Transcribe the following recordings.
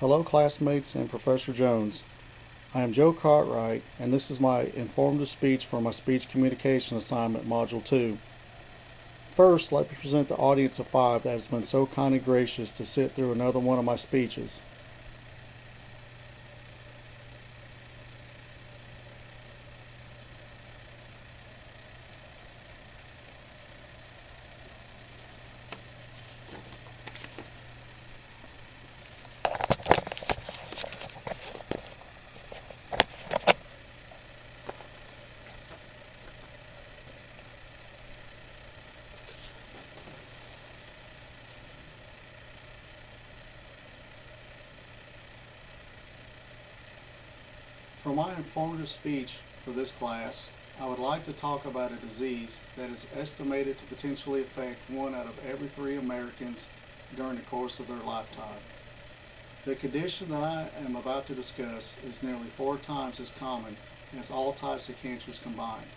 Hello classmates and Professor Jones. I am JCartwright and this is my informative speech for my speech communication assignment module 2. First, let me present the audience of 5 that has been so kind and gracious to sit through another one of my speeches. For my informative speech for this class, I would like to talk about a disease that is estimated to potentially affect 1 out of every 3 Americans during the course of their lifetime. The condition that I am about to discuss is nearly 4 times as common as all types of cancers combined.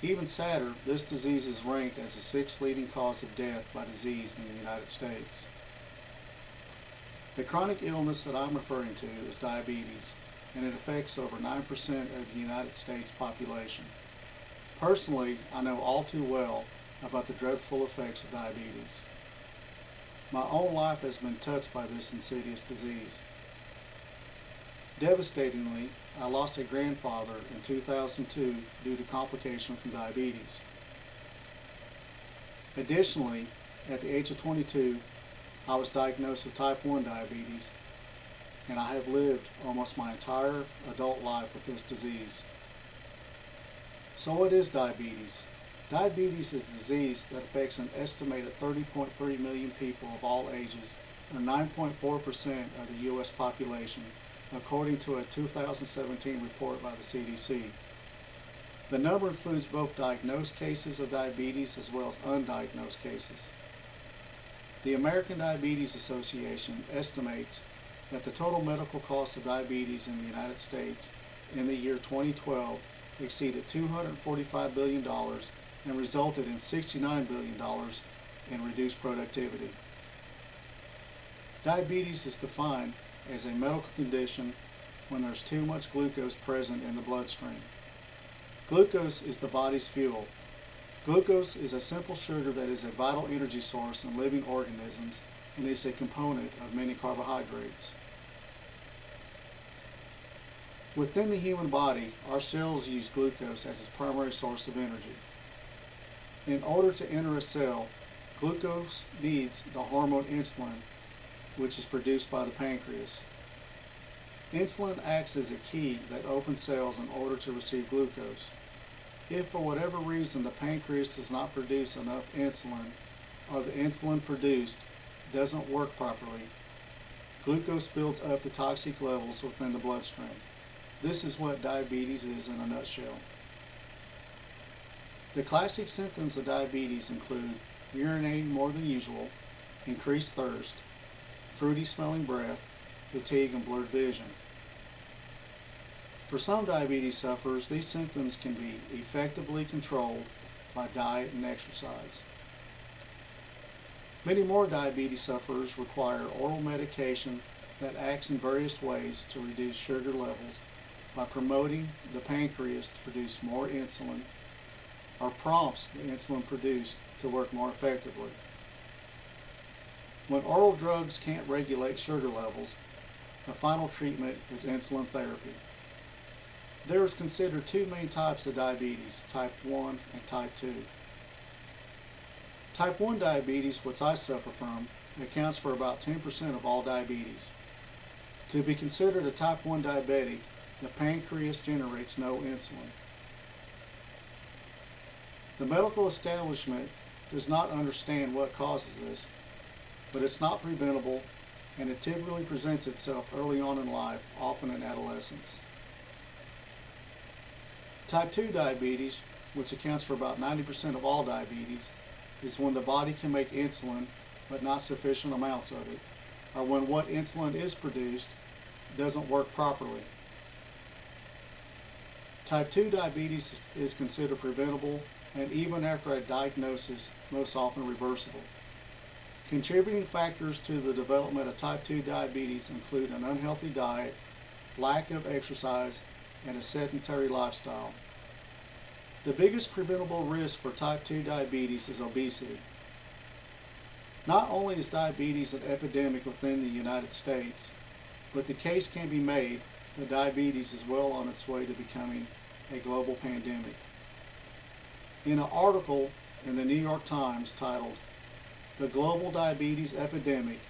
Even sadder, this disease is ranked as the 6th leading cause of death by disease in the United States. The chronic illness that I'm referring to is diabetes, and it affects over 9% of the United States population. Personally, I know all too well about the dreadful effects of diabetes. My own life has been touched by this insidious disease. Devastatingly, I lost a grandfather in 2002 due to complications from diabetes. Additionally, at the age of 22, I was diagnosed with type 1 diabetes, and I have lived almost my entire adult life with this disease. So what is diabetes? Diabetes is a disease that affects an estimated 30.3 million people of all ages, or 9.4% of the U.S. population, according to a 2017 report by the CDC. The number includes both diagnosed cases of diabetes as well as undiagnosed cases. The American Diabetes Association estimates that the total medical cost of diabetes in the United States in the year 2012 exceeded $245 billion and resulted in $69 billion in reduced productivity. Diabetes is defined as a medical condition when there's too much glucose present in the bloodstream. Glucose is the body's fuel. Glucose is a simple sugar that is a vital energy source in living organisms and is a component of many carbohydrates. Within the human body, our cells use glucose as its primary source of energy. In order to enter a cell, glucose needs the hormone insulin, which is produced by the pancreas. Insulin acts as a key that opens cells in order to receive glucose. If for whatever reason the pancreas does not produce enough insulin, or the insulin produced doesn't work properly, glucose builds up to toxic levels within the bloodstream. This is what diabetes is in a nutshell. The classic symptoms of diabetes include urinating more than usual, increased thirst, fruity smelling breath, fatigue, and blurred vision. For some diabetes sufferers, these symptoms can be effectively controlled by diet and exercise. Many more diabetes sufferers require oral medication that acts in various ways to reduce sugar levels by promoting the pancreas to produce more insulin or prompts the insulin produced to work more effectively. When oral drugs can't regulate sugar levels, the final treatment is insulin therapy. There is considered 2 main types of diabetes, type 1 and type 2. Type 1 diabetes, which I suffer from, accounts for about 10% of all diabetes. To be considered a type 1 diabetic, the pancreas generates no insulin. The medical establishment does not understand what causes this, but it's not preventable, and it typically presents itself early on in life, often in adolescence. Type 2 diabetes, which accounts for about 90% of all diabetes, is when the body can make insulin but not sufficient amounts of it, or when what insulin is produced doesn't work properly. Type 2 diabetes is considered preventable and even after a diagnosis, most often reversible. Contributing factors to the development of type 2 diabetes include an unhealthy diet, lack of exercise, and a sedentary lifestyle. The biggest preventable risk for type 2 diabetes is obesity. Not only is diabetes an epidemic within the United States, but the case can be made that diabetes is well on its way to becoming a global pandemic. In an article in the New York Times titled, "The Global Diabetes Epidemic,"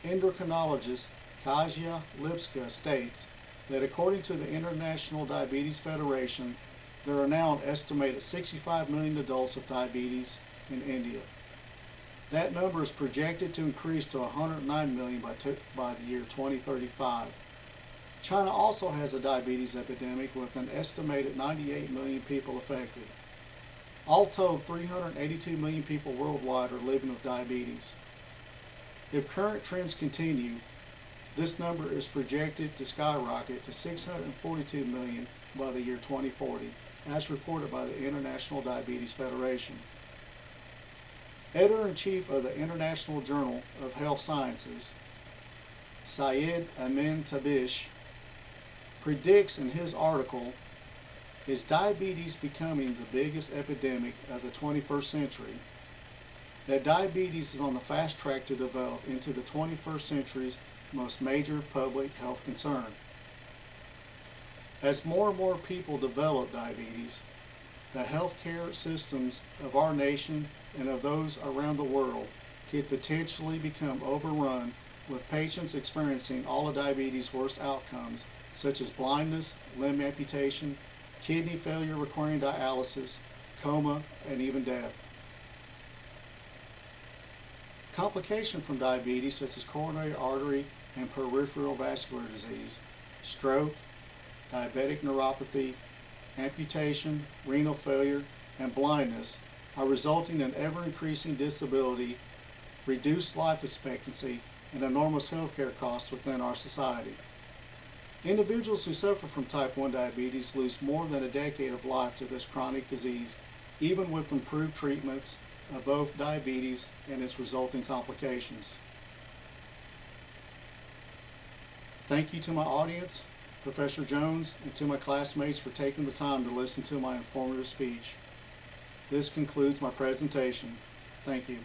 endocrinologist Kasia Lipska states that according to the International Diabetes Federation, there are now an estimated 65 million adults with diabetes in India. That number is projected to increase to 109 million by the year 2035. China also has a diabetes epidemic with an estimated 98 million people affected. All told, 382 million people worldwide are living with diabetes. If current trends continue, this number is projected to skyrocket to 642 million by the year 2040, as reported by the International Diabetes Federation. Editor-in-Chief of the International Journal of Health Sciences, Syed Amin Tabish, predicts in his article, "Is diabetes becoming the biggest epidemic of the 21st century?" that diabetes is on the fast track to develop into the 21st century's most major public health concern. As more and more people develop diabetes, the healthcare systems of our nation and of those around the world could potentially become overrun with patients experiencing all of diabetes' worst outcomes, such as blindness, limb amputation, kidney failure requiring dialysis, coma, and even death. Complications from diabetes such as coronary artery and peripheral vascular disease, stroke, diabetic neuropathy, amputation, renal failure, and blindness are resulting in ever-increasing disability, reduced life expectancy, and enormous healthcare costs within our society. Individuals who suffer from type 1 diabetes lose more than a decade of life to this chronic disease, even with improved treatments of both diabetes and its resulting complications. Thank you to my audience, Professor Jones, and to my classmates for taking the time to listen to my informative speech. This concludes my presentation. Thank you.